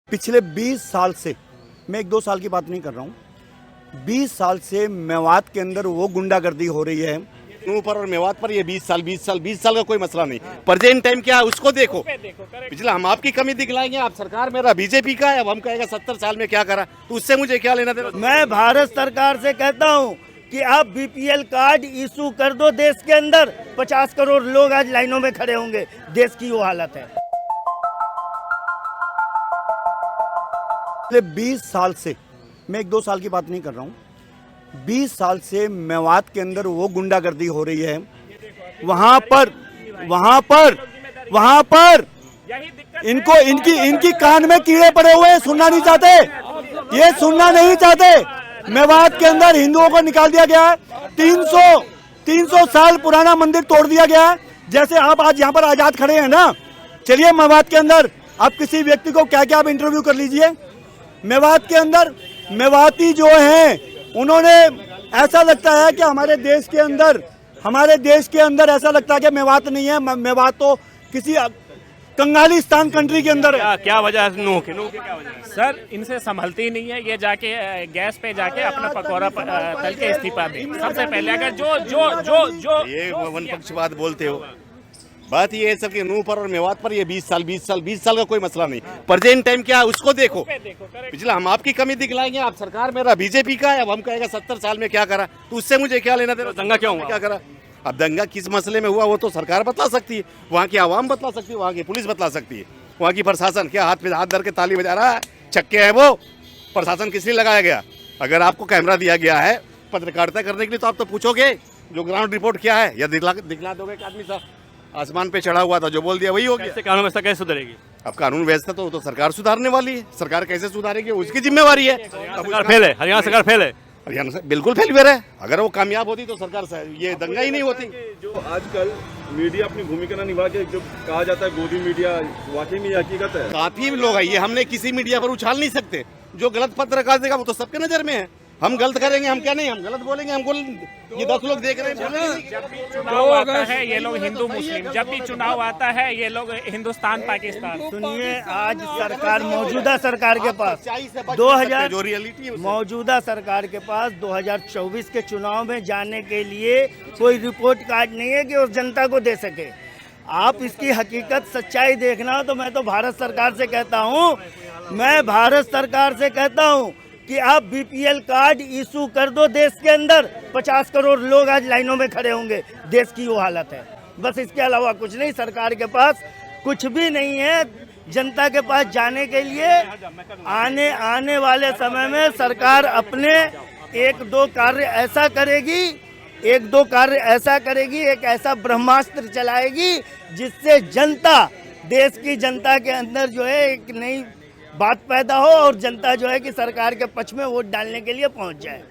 पिछले 20 साल से, मैं 1-2 साल की बात नहीं कर रहा हूँ, 20 साल से मेवात के अंदर वो गुंडागर्दी हो रही है। पर और मेवात पर ये 20 साल का कोई मसला नहीं। प्रेजेंट टाइम क्या है उसको देखो। पिछला हम आपकी कमी दिखलाएंगे, आप सरकार मेरा बीजेपी का है, अब हम कहेगा 70 साल में क्या करा, तो उससे मुझे क्या लेना देना। मैं भारत सरकार से कहता हूँ कि आप बीपीएल कार्ड इशू कर दो देश के अंदर, 50 करोड़ लोग आज लाइनों में खड़े होंगे। देश की वो हालत है। पिछले 20 साल से, मैं 1-2 साल की बात नहीं कर रहा हूँ, 20 साल से मेवात के अंदर वो गुंडागर्दी हो रही है। वहां पर इनकी कान में कीड़े पड़े हुए हैं, सुनना नहीं चाहते, ये सुनना नहीं चाहते। मेवात के अंदर हिंदुओं को निकाल दिया गया है। 300 साल पुराना मंदिर तोड़ दिया गया है। जैसे आप आज यहाँ पर आजाद खड़े हैं ना, चलिए मेवात के अंदर आप किसी व्यक्ति को क्या क्या आप इंटरव्यू कर लीजिए। मेवात के अंदर मेवाती जो हैं, उन्होंने ऐसा लगता है कि हमारे देश के अंदर ऐसा लगता है कि मेवात नहीं है, मेवात तो किसी कंगालिस्तान कंट्री के अंदर है। क्या वजह है? नूह की क्या वजह है? सर, इनसे संभलती ही नहीं है। ये जाके गैस पे जाके अपना पकौड़ा तल के इस्तीफा दे सबसे पहले। अगर जो ये वन पक्षपात बोलते हो, बात ये है सर कि नूह पर और मेवात पर ये 20 साल का कोई मसला नहीं। प्रेजेंट टाइम क्या है उसको देखो। पिछला हम आपकी कमी दिखलाएंगे, आप सरकार मेरा बीजेपी का है, अब हम कहेगा 70 साल में क्या करा, तो उससे मुझे क्या लेना देना। दंगा क्यों हुआ? क्या करा? अब दंगा किस मसले में हुआ वो तो सरकार बता सकती है, वहाँ की आवाम बता सकती है, वहाँ की पुलिस बता सकती है, वहाँ की प्रशासन। क्या हाथ पे हाथ धर के ताली बजा रहा है, छक्के है वो? प्रशासन किस लिए लगाया गया? अगर आपको कैमरा दिया गया है पत्रकारिता करने के लिए, तो आप तो पूछोगे जो ग्राउंड रिपोर्ट क्या है, या दिखला दोगे एक आदमी साहब आसमान पे चढ़ा हुआ था जो बोल दिया वही हो गया। कानून व्यवस्था कैसे सुधरेगी? अब कानून व्यवस्था तो सरकार सुधारने वाली है। सरकार कैसे सुधारेगी उसकी जिम्मेवारी है। सरकार फेल है, हरियाणा सरकार फेल है। हरियाणा से बिल्कुल फेलियर है। अगर वो कामयाब होती तो सरकार से ये दंगा ही नहीं होती। जो आजकल मीडिया अपनी भूमिका न निभा के जो कहा जाता है गोदी मीडिया, वाकई में ये हकीकत है। काफी लोग है, ये हमने किसी मीडिया पर उछाल नहीं सकते। जो गलत पत्रकार देगा वो तो सबके नजर में है। हम गलत करेंगे, हम क्या नहीं, हम गलत बोलेंगे, हमको ये 10 लोग देख रहे हैं। चुनाव आता है ये लोग हिंदू मुस्लिम, जब भी चुनाव आता है ये लोग हिंदुस्तान पाकिस्तान। सुनिए, आज सरकार, मौजूदा सरकार के पास मौजूदा सरकार के पास 2024 के चुनाव में जाने के लिए कोई रिपोर्ट कार्ड नहीं है कि उस जनता को दे सके। आप इसकी हकीकत सच्चाई देखना हो तो मैं तो भारत सरकार से कहता हूँ कि आप बीपीएल कार्ड इशू कर दो देश के अंदर, 50 करोड़ लोग आज लाइनों में खड़े होंगे। देश की वो हालत है। बस इसके अलावा कुछ नहीं। सरकार के पास कुछ भी नहीं है जनता के पास जाने के लिए। आने वाले समय में सरकार अपने एक दो कार्य ऐसा करेगी, एक ऐसा ब्रह्मास्त्र चलाएगी जिससे देश की जनता के अंदर जो है एक नई बात पैदा हो और जनता जो है कि सरकार के पक्ष में वोट डालने के लिए पहुंच जाए।